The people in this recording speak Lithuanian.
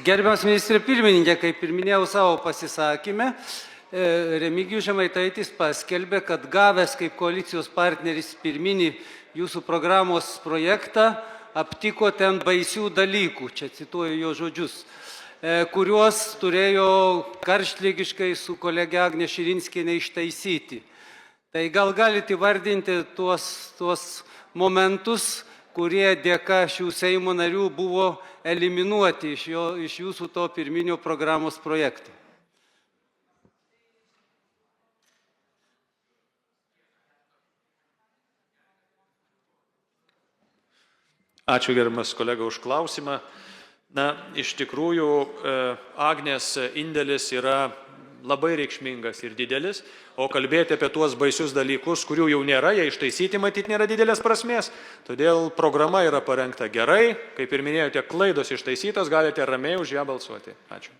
Gerbiamas ministrė pirmininkė, kaip ir minėjau savo pasisakymę, Remigijus Žemaitaitis paskelbė, kad gavęs kaip koalicijos partneris pirminį jūsų programos projektą, aptiko ten baisių dalykų, čia cituoju jo žodžius, kuriuos turėjo karštligiškai su kolege Agne Širinskiene ištaisyti. Tai gal galite įvardinti tuos momentus, kurie dėka šių Seimo narių buvo eliminuoti iš jūsų to pirminio programos projekto. Ačiū gerbiamas kolega už klausimą. Na, iš tikrųjų, Agnės indėlis yra labai reikšmingas ir didelis, o kalbėti apie tuos baisius dalykus, kurių jau nėra, jie ištaisyti matyti nėra didelės prasmės. Todėl programa yra parengta gerai, kaip ir minėjote, klaidos ištaisytos, galite ramiai už ją balsuoti. Ačiū.